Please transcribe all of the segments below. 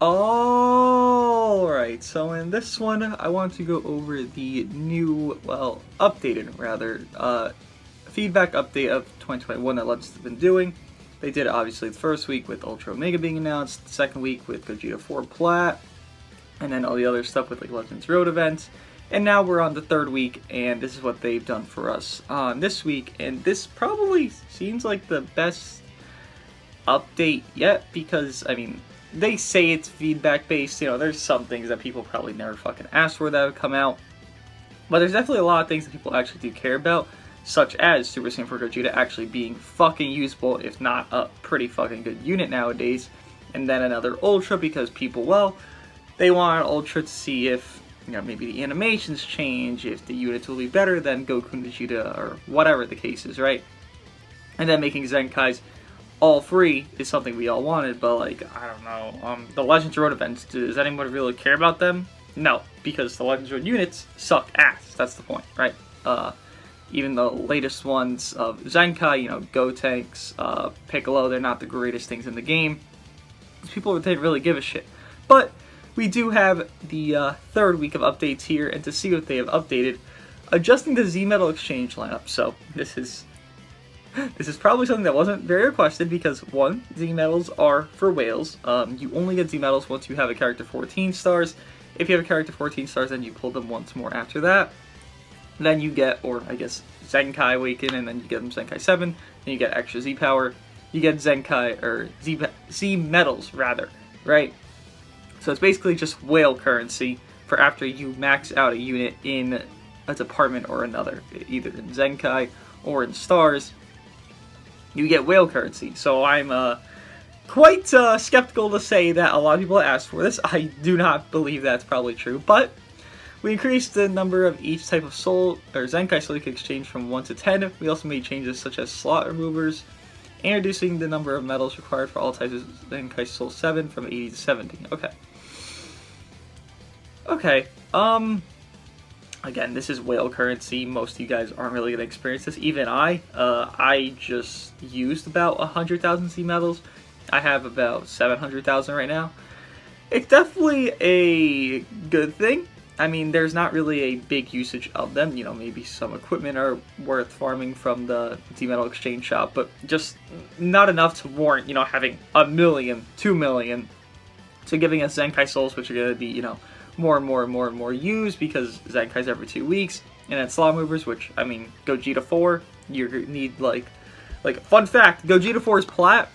Alright, so in this one, I want to go over the new, well, updated, rather, feedback update of 2021 that Legends have been doing. They did, obviously, the first week with Ultra Omega being announced, the second week with Gogeta 4 Plat, and then all the other stuff with, like, Legends Road events. And now we're on the third week, and this is what they've done for us on this week. And this probably seems like the best update yet, because, I mean, they say it's feedback-based. You know, there's some things that people probably never fucking asked for that would come out. But there's definitely a lot of things that people actually do care about, such as Super Saiyan 4 Gogeta actually being fucking usable, if not a pretty fucking good unit nowadays. And then another Ultra, because people, well, they want an Ultra to see if, you know, maybe the animations change, if the units will be better than Goku and Vegeta, or whatever the case is, right? And then making Zenkais all free is something we all wanted, but, like, I don't know, the Legends Road events, does anyone really care about them? No, because the Legends Road units suck ass, that's the point, right? Even the latest ones of Zenkai, you know, Gotenks, Piccolo, they're not the greatest things in the game. People didn't really give a shit. But we do have the third week of updates here, and to see what they have updated, adjusting the Z-Metal Exchange lineup. So this is probably something that wasn't very requested, because one, Z-Metals are for whales. You only get Z-Metals once you have a character 14 stars. If you have a character 14 stars, then you pull them once more after that. Then you get, or I guess, Zenkai Awaken, and then you get them Zenkai 7, then you get extra Z-Power. You get Zenkai, or Z-Metals, rather, right? So it's basically just whale currency for after you max out a unit in a department or another, either in Zenkai or in Stars. You get whale currency. So I'm quite skeptical to say that a lot of people asked for this. I do not believe that's probably true, but we increased the number of each type of soul, or Zenkai soul you can exchange from 1 to 10. We also made changes such as slot removers, introducing the number of medals required for all types of Zenkai Soul 7 from 80 to 70. Okay, again, this is whale currency. Most of you guys aren't really going to experience this. Even I just used about 100,000 Z medals. I have about 700,000 right now. It's definitely a good thing. I mean, there's not really a big usage of them. You know, maybe some equipment are worth farming from the Z-Metal Exchange shop, but just not enough to warrant, you know, having 1 million, 2 million. So giving us Zenkai Souls, which are going to be, you know, more and more used, because Zenkai's every 2 weeks. And then slot movers, which, I mean, Gogeta 4, you need, like, fun fact, Gogeta 4's Plat,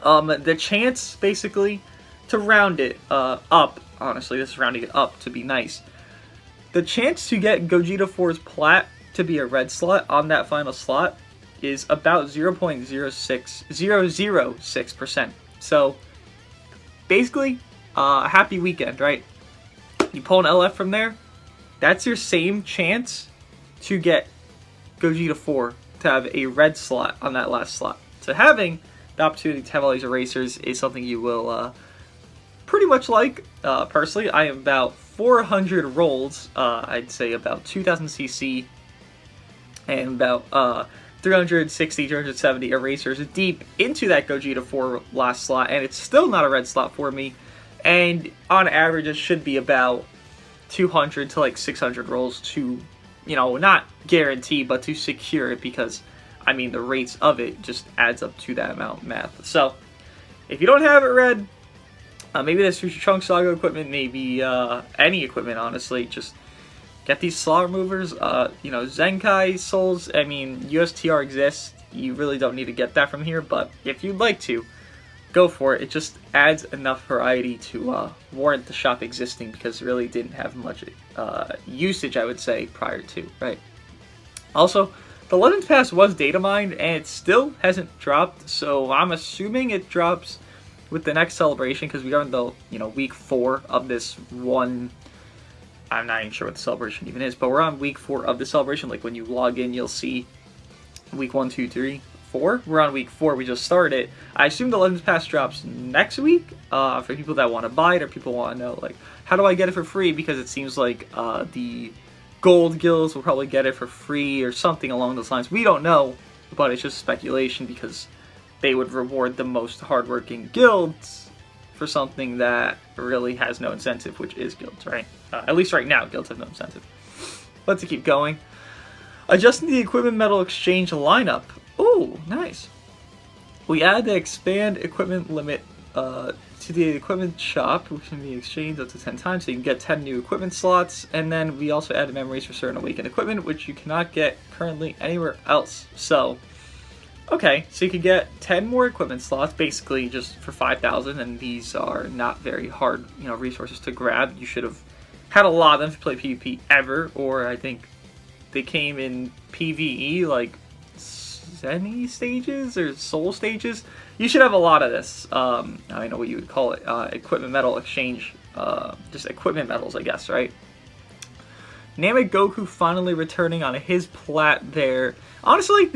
the chance, basically, to round it up, honestly, this is rounding it up to be nice. The chance to get Gogeta 4's Plat to be a red slot on that final slot is about 0.006%. So, basically, a happy weekend, right? You pull an LF from there, that's your same chance to get Gogeta 4 to have a red slot on that last slot. So having the opportunity to have all these erasers is something you will pretty much like. Personally, I am about 400 rolls, I'd say about 2000 CC, and about 360, 370 erasers deep into that Gogeta 4 last slot, and it's still not a red slot for me. And on average, it should be about 200 to like 600 rolls to, you know, not guarantee, but to secure it, because, I mean, the rates of it just adds up to that amount of math. So, if you don't have it red, maybe that's Future Trunks Saga equipment, maybe any equipment, honestly, just get these slot removers. You know, Zenkai Souls, I mean, USTR exists, you really don't need to get that from here, but if you'd like to, go for it. It just adds enough variety to warrant the shop existing, because it really didn't have much usage, I would say, prior to, right? Also, the Legends Pass was data mined, and it still hasn't dropped, so I'm assuming it drops with the next celebration, because we are in the, you know, week 4 of this one. I'm not even sure what the celebration even is, but we're on week 4 of the celebration. Like, when you log in, you'll see week 1, 2, 3, 4. We're on week 4. We just started it. I assume the Legends Pass drops next week for people that want to buy it, or people want to know, like, how do I get it for free? Because it seems like the gold guilds will probably get it for free or something along those lines. We don't know, but it's just speculation, because they would reward the most hardworking guilds for something that really has no incentive, which is guilds, right? At least right now, guilds have no incentive. Let's keep going. Adjusting the equipment metal exchange lineup. Ooh, nice. We add the expand equipment limit to the equipment shop, which can be exchanged up to 10 times, so you can get 10 new equipment slots, and then we also added memories for certain awakened equipment, which you cannot get currently anywhere else. So, okay, so you can get 10 more equipment slots, basically just for 5,000, and these are not very hard, resources to grab. You should have had a lot of them to play PvP ever, or I think they came in PvE, like Zenny stages or Soul stages. You should have a lot of this. I don't know what you would call it. Equipment metal exchange. Just equipment metals, I guess, right? NAMEK Goku finally returning on his plat there. Honestly,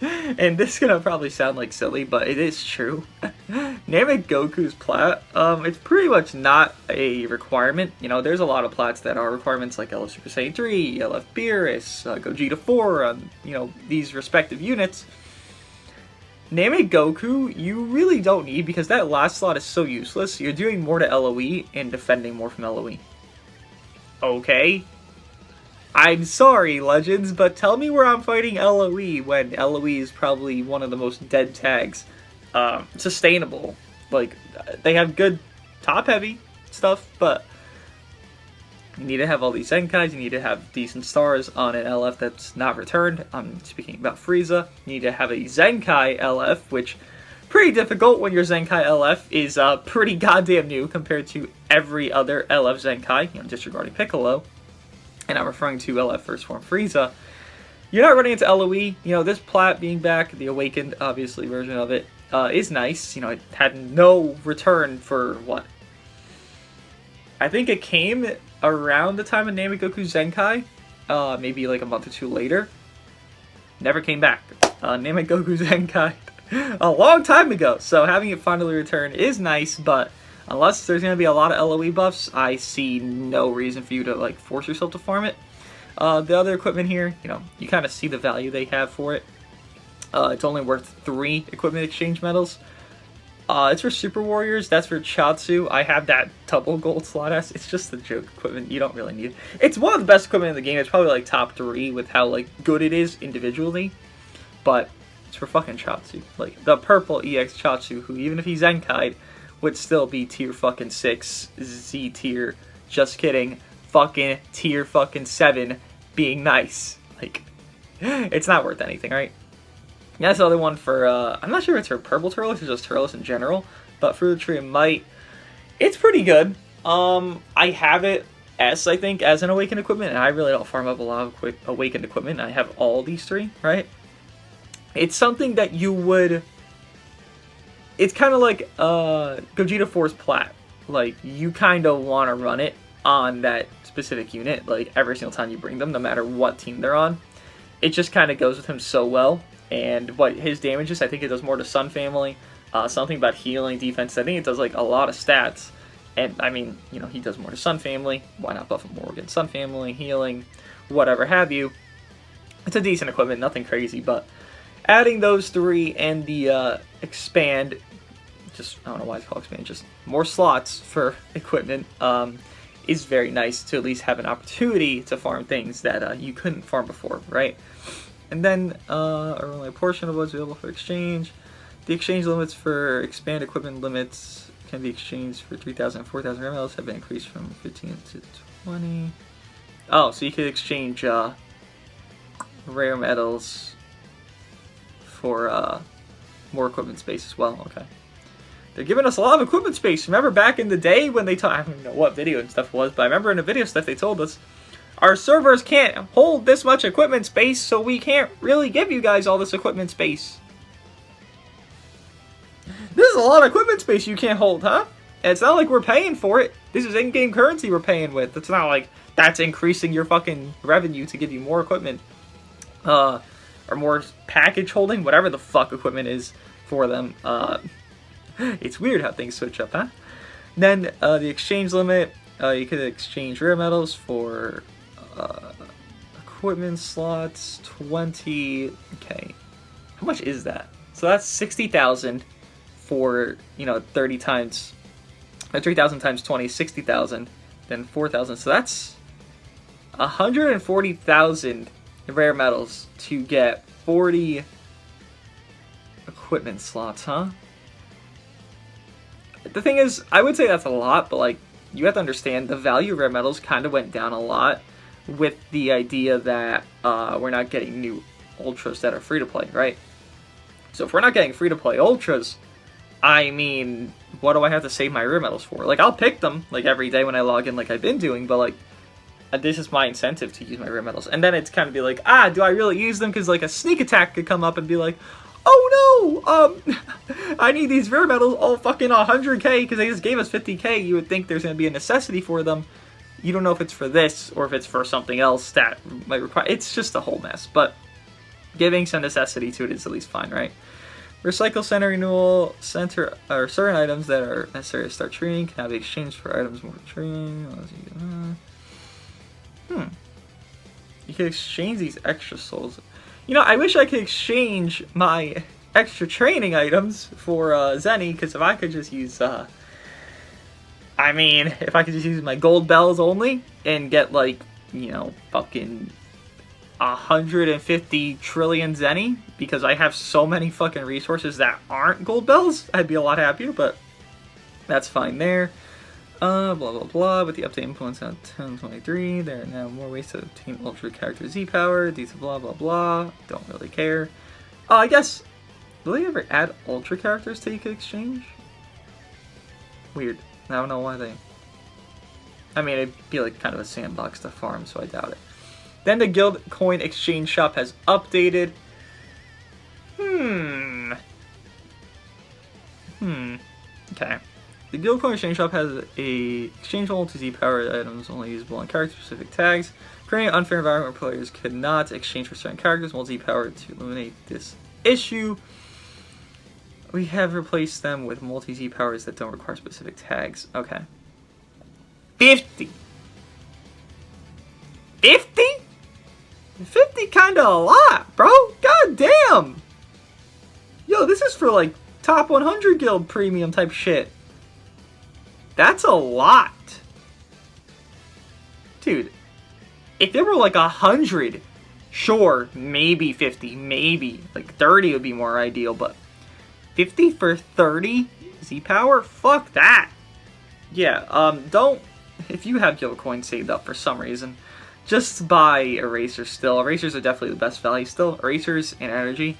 and this is gonna probably sound like silly, but it is true. NAMEK Goku's plat, it's pretty much not a requirement. There's a lot of plats that are requirements, like LF Super Saiyan 3, LF Beerus, Gogeta 4 on, these respective units. NAMEK Goku, you really don't need, because that last slot is so useless. You're doing more to LOE and defending more from LOE. Okay? I'm sorry, Legends, but tell me where I'm fighting LOE when LOE is probably one of the most dead tags. Sustainable. Like, they have good top-heavy stuff, but you need to have all these Zenkais, you need to have decent stars on an LF that's not returned. I'm speaking about Frieza. You need to have a Zenkai LF, which pretty difficult when your Zenkai LF is pretty goddamn new compared to every other LF Zenkai, disregarding Piccolo. And I'm referring to LF First Form Frieza. You're not running into LOE. This plat being back, the awakened, obviously, version of it, is nice. It had no return for, what? I think it came around the time of NAMEK Goku Zenkai, maybe like a month or two later. Never came back. NAMEK Goku Zenkai a long time ago, so having it finally return is nice, but unless there's going to be a lot of LOE buffs, I see no reason for you to like force yourself to farm it. The other equipment here, you kind of see the value they have for it. It's only worth 3 equipment exchange medals. It's for Super Warriors, that's for Chatsu. I have that double gold slot S. It's just the joke equipment, you don't really need it. It's one of the best equipment in the game. It's probably like top 3 with how like good it is individually. But it's for fucking Chatsu. Like the purple EX Chatsu, who even if he's Zenkai'd, would still be tier fucking 6, Z tier. Just kidding. Fucking tier fucking 7 being nice. Like, it's not worth anything, right? That's the other one for, I'm not sure if it's for purple Turles or just Turles in general, but for the Tree of Might, it's pretty good. I have it S, I think, as an awakened equipment, and I really don't farm up a lot of awakened equipment. I have all these 3, right? It's something that you would... It's kind of like Gogeta 4's plat. Like, you kind of want to run it on that specific unit, like, every single time you bring them, no matter what team they're on. It just kind of goes with him so well. And what his damage is, I think it does more to Sun Family. Something about healing, defense. I think it does, like, a lot of stats. And, I mean, he does more to Sun Family. Why not buff him more against Sun Family, healing, whatever have you. It's a decent equipment, nothing crazy, but adding those 3 and the expand, just, I don't know why it's called expand, just more slots for equipment, is very nice to at least have an opportunity to farm things that you couldn't farm before, right? And then, only a portion of what's available for exchange. The exchange limits for expand equipment limits can be exchanged for 3,000 and 4,000 rare medals have been increased from 15 to 20. Oh, so you could exchange rare medals for more equipment space as well. Okay. They're giving us a lot of equipment space. Remember back in the day when they I don't even know what video and stuff it was, but I remember in the video stuff they told us, our servers can't hold this much equipment space, so we can't really give you guys all this equipment space. This is a lot of equipment space you can't hold, huh? And it's not like we're paying for it. This is in-game currency we're paying with. It's not like that's increasing your fucking revenue to give you more equipment. Or more package holding, whatever the fuck equipment is for them. It's weird how things switch up, huh? Then the exchange limit, you could exchange rare metals for equipment slots, 20. Okay, how much is that? It's So that's 60,000 for, you know, 30 times, 3,000 times 20, 60,000, then 4,000. So that's 140,000 rare metals to get 40 equipment slots, huh? The thing is, I would say that's a lot, but like, you have to understand the value of rare metals kind of went down a lot with the idea that we're not getting new ultras that are free to play, right? So if we're not getting free to play ultras, I mean, what do I have to save my rare metals for? Like, I'll pick them like every day when I log in, like I've been doing, but like, this is my incentive to use my rare metals. And then it's kind of be like, do I really use them? Because like a sneak attack could come up and be like, oh no, I need these rare metals all fucking 100k because they just gave us 50k. You would think there's going to be a necessity for them. You don't know if it's for this or if it's for something else that might require. It's just a whole mess, but giving some necessity to it is at least fine, right? Recycle center renewal center, or certain items that are necessary to start training can be exchanged for items more training. You can exchange these extra souls. You know, I wish I could exchange my extra training items for Zenny, because if I could just use, if I could just use my gold bells only and get, like, you know, fucking 150 trillion Zenny, because I have so many fucking resources that aren't gold bells, I'd be a lot happier, but that's fine there. Blah blah blah, with the update influence on 10.23, there are now more ways to obtain Ultra Character Z power, these blah blah blah, don't really care. I guess, will they ever add Ultra Characters that you could exchange? Weird, I don't know why they... I mean, it'd be like kind of a sandbox to farm, so I doubt it. Then the Guild Coin Exchange Shop has updated. Okay. The Guild Coin Exchange Shop has a exchangeable to Z-powered items only usable on character-specific tags, creating an unfair environment where players could not exchange for certain characters multi-powered. To eliminate this issue, we have replaced them with multi-Z powers that don't require specific tags. Okay. 50! 50? 50 kinda a lot, bro! God damn! Yo, this is for like top 100 guild premium type shit. That's a lot. Dude, if there were like 100, sure, maybe 50, maybe. Like 30 would be more ideal, but 50 for 30 Z-Power? Fuck that. Yeah, don't, if you have guild coins saved up for some reason, just buy erasers still. Erasers are definitely the best value still. Erasers and energy.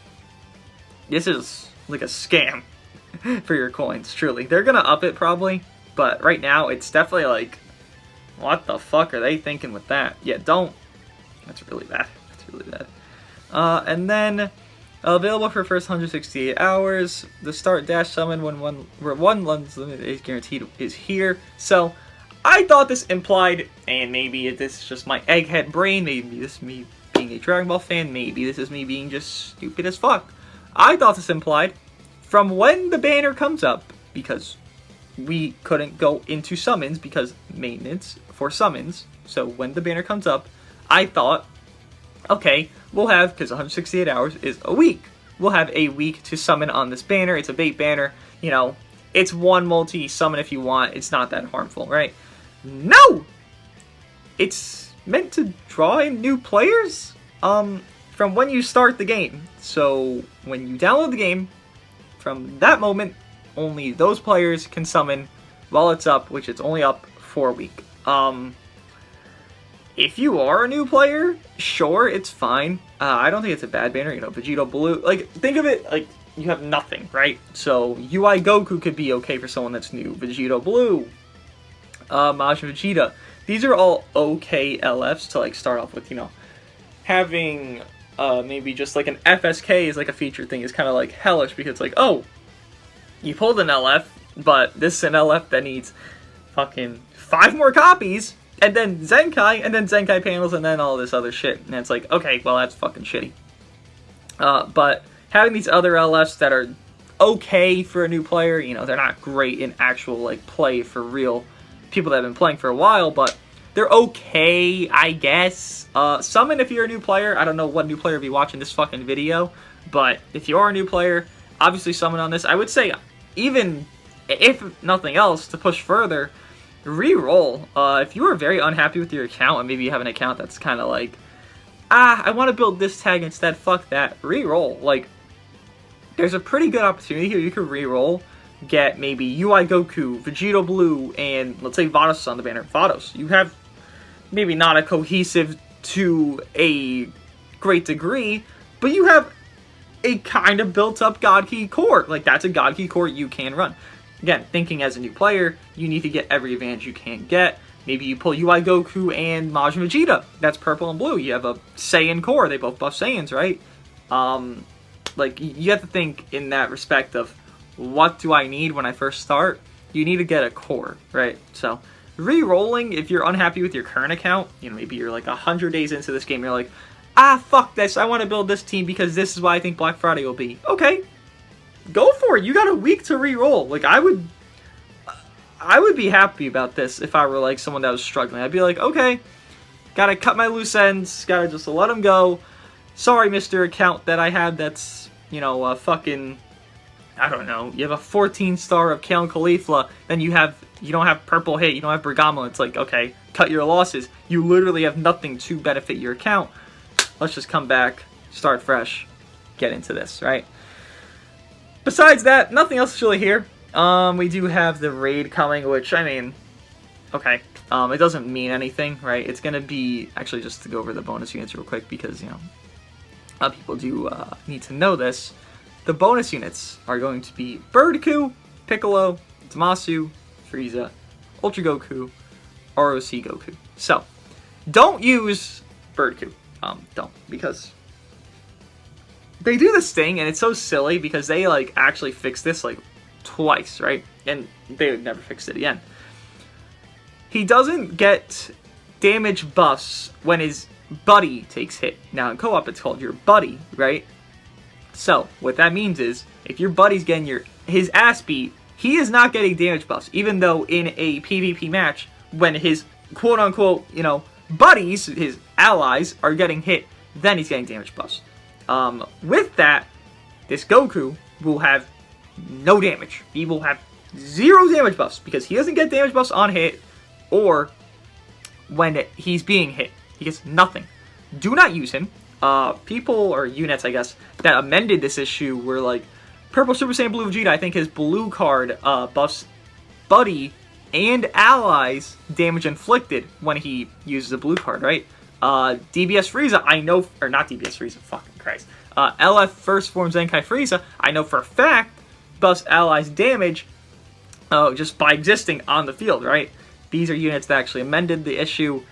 This is like a scam for your coins, truly. They're gonna up it probably. But right now, it's definitely like, what the fuck are they thinking with that? Yeah, don't. That's really bad. That's really bad. And then, available for first 168 hours. The start dash summon where one lens limit is guaranteed is here. So, I thought this implied, and maybe this is just my egghead brain, maybe this is me being a Dragon Ball fan, maybe this is me being just stupid as fuck. I thought this implied, from when the banner comes up, because we couldn't go into summons because maintenance for summons. So when the banner comes up, I thought, okay, we'll have, because 168 hours is a week, we'll have a week to summon on this banner. It's a bait banner, you know, it's one multi-summon if you want. It's not that harmful, right? No! It's meant to draw in new players from when you start the game. So when you download the game, from that moment, only those players can summon while it's up, which it's only up for a week. If you are a new player, sure, it's fine. I don't think it's a bad banner, you know, Vegito Blue. Like, think of it like you have nothing, right? So, UI Goku could be okay for someone that's new. Vegito Blue, Majin Vegeta. These are all okay LFs to, like, start off with, you know. Having, maybe just, like, an FSK is, like, a feature thing is kind of, like, hellish because it's like, oh, you pulled an LF, but this is an LF that needs fucking 5 more copies, and then Zenkai panels, and then all this other shit. And it's like, okay, well, that's fucking shitty. But having these other LFs that are okay for a new player, you know, they're not great in actual, like, play for real people that have been playing for a while, but they're okay, I guess. Summon if you're a new player. I don't know what new player will be watching this fucking video, but if you are a new player, obviously summon on this. I would say, even if nothing else, to push further, re-roll. If you are very unhappy with your account, and maybe you have an account that's kind of like, I want to build this tag instead, fuck that, re-roll. Like, there's a pretty good opportunity here. You could re-roll, get maybe UI Goku, Vegito Blue, and let's say Vados on the banner. Vados, you have maybe not a cohesive to a great degree, but you have a kind of built-up God Key core. Like, that's a God Key core you can run. Again, thinking as a new player, you need to get every advantage you can get. Maybe you pull UI Goku and Majin Vegeta. That's purple and blue. You have a Saiyan core. They both buff Saiyans, right? Like, you have to think in that respect of, what do I need when I first start? You need to get a core, right? So, re-rolling, if you're unhappy with your current account, you know, maybe you're like 100 days into this game, you're like, fuck this, I want to build this team because this is what I think Black Friday will be. Okay, go for it. You got a week to re-roll. Like, I would be happy about this if I were like someone that was struggling. I'd be like, okay, gotta cut my loose ends, gotta just let them go. Sorry, Mr. Account that I had that's, you know, fucking, I don't know, you have a 14-star of Kale and Caulifla, then you don't have Purple Hit, you don't have Bergamo. It's like, okay, cut your losses. You literally have nothing to benefit your account. Let's just come back, start fresh, get into this, right? Besides that, nothing else is really here. We do have the raid coming, which, I mean, okay. It doesn't mean anything, right? It's going to be, actually, just to go over the bonus units real quick, because, you know, a lot of people do need to know this. The bonus units are going to be Goku, Piccolo, Zamasu, Frieza, Ultra Goku, ROC Goku. So, don't use Goku. Don't, because they do this thing, and it's so silly, because they, like, actually fix this, like, twice, right? And they would never fix it again. He doesn't get damage buffs when his buddy takes hit. Now, in co-op, it's called your buddy, right? So, what that means is, if your buddy's getting his ass beat, he is not getting damage buffs, even though in a PvP match, when his quote-unquote, you know, buddies, his allies, are getting hit, then he's getting damage buffs. With that, this Goku will have no damage. He will have 0 damage buffs, because he doesn't get damage buffs on hit, or when he's being hit. He gets nothing. Do not use him. People, or units, I guess, that amended this issue were like, Purple Super Saiyan Blue Vegeta, I think his blue card buffs buddy and allies damage inflicted when he uses a blue card, right? DBS Frieza, I know, or not DBS Frieza, fucking Christ. LF First Form Zenkai Frieza, I know for a fact, buffs allies damage just by existing on the field, right? These are units that actually amended the issue.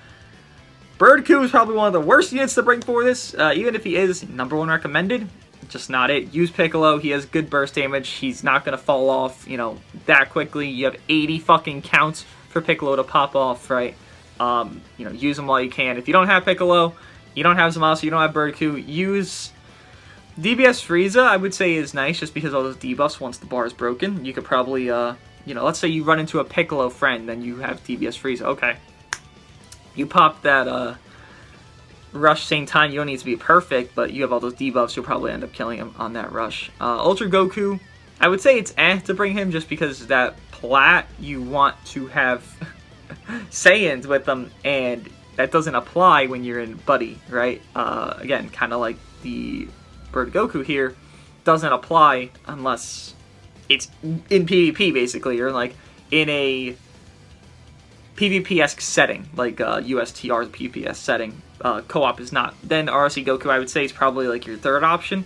Goku is probably one of the worst units to bring for this, even if he is #1 recommended. Just not it. Use Piccolo. He has good burst damage. He's not going to fall off, you know, that quickly. You have 80 fucking counts for Piccolo to pop off, right? You know, use him while you can. If you don't have Piccolo, you don't have Zamasu, you don't have Goku, use DBS Frieza, I would say is nice, just because all those debuffs once the bar is broken. You could probably, you know, let's say you run into a Piccolo friend, then you have DBS Frieza. Okay. You pop that, rush same time, you don't need to be perfect, but you have all those debuffs, you'll probably end up killing him on that rush. Ultra Goku, I would say it's to bring him, just because that PLAT, you want to have Saiyans with them, and that doesn't apply when you're in Buddy, right? Again, kind of like the Bird Goku here, doesn't apply unless it's in PvP, basically, or like in a PvP-esque setting, like USTR's PvP setting. Co-op is not. Then ROC Goku, I would say, is probably like your third option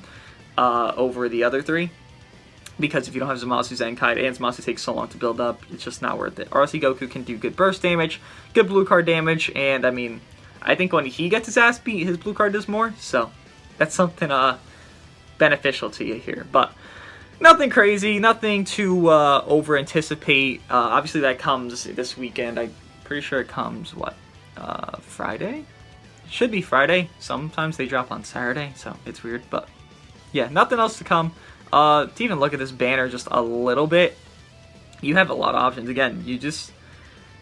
over the other three. Because if you don't have Zamasu Zenkai, and Zamasu takes so long to build up, it's just not worth it. ROC Goku can do good burst damage, good blue card damage, and I mean, I think when he gets his ass beat, his blue card does more, so that's something beneficial to you here. But nothing crazy, nothing to over-anticipate. Obviously that comes this weekend. I'm pretty sure it comes, what, Friday? Should be Friday. Sometimes they drop on Saturday, so it's weird. But yeah, nothing else to come. To even look at this banner just a little bit, you have a lot of options. Again, you just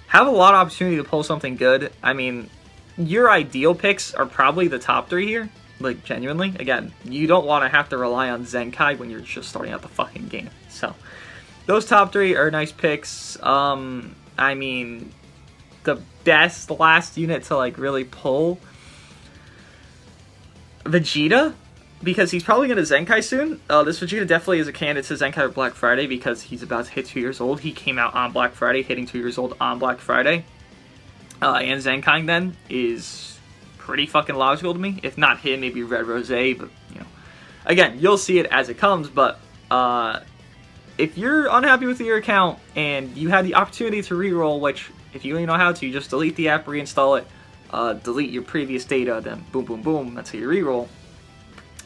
have a lot of opportunity to pull something good. I mean, your ideal picks are probably the top 3 here. Like, genuinely. Again, you don't want to have to rely on Zenkai when you're just starting out the fucking game. So, those top 3 are nice picks. I mean, the best last unit to, like, really pull... Vegeta, because he's probably going to Zenkai soon. This Vegeta definitely is a candidate to Zenkai or Black Friday because he's about to hit 2 years old. He came out on Black Friday, hitting 2 years old on Black Friday. And Zenkai then is pretty fucking logical to me. If not him, maybe Red Rose, but, you know. Again, you'll see it as it comes, but if you're unhappy with your account and you had the opportunity to reroll, which, if you don't know how to, you just delete the app, reinstall it, delete your previous data, then boom, boom, boom, that's how you reroll.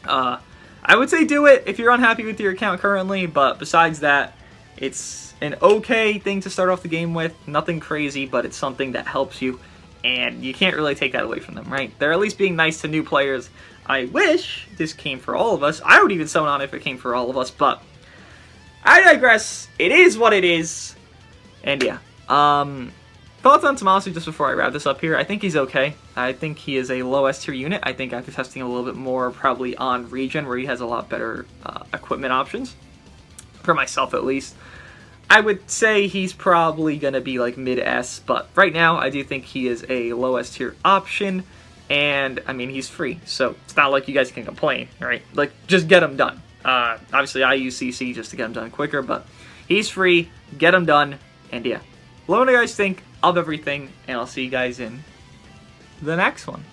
I would say do it if you're unhappy with your account currently, but besides that, it's an okay thing to start off the game with. Nothing crazy, but it's something that helps you, and you can't really take that away from them, right? They're at least being nice to new players. I wish this came for all of us. I would even summon on if it came for all of us, but I digress. It is what it is, and yeah. Thoughts on Tommaso just before I wrap this up here. I think he's okay. I think he is a low S tier unit. I think after testing a little bit more probably on Regen where he has a lot better equipment options. For myself at least. I would say he's probably going to be like mid S, but right now I do think he is a low S tier option. And I mean, he's free, so it's not like you guys can complain, right? Like, just get him done. Obviously I use CC just to get him done quicker, but he's free, get him done, and yeah. Let me know what you guys think of everything, and I'll see you guys in the next one.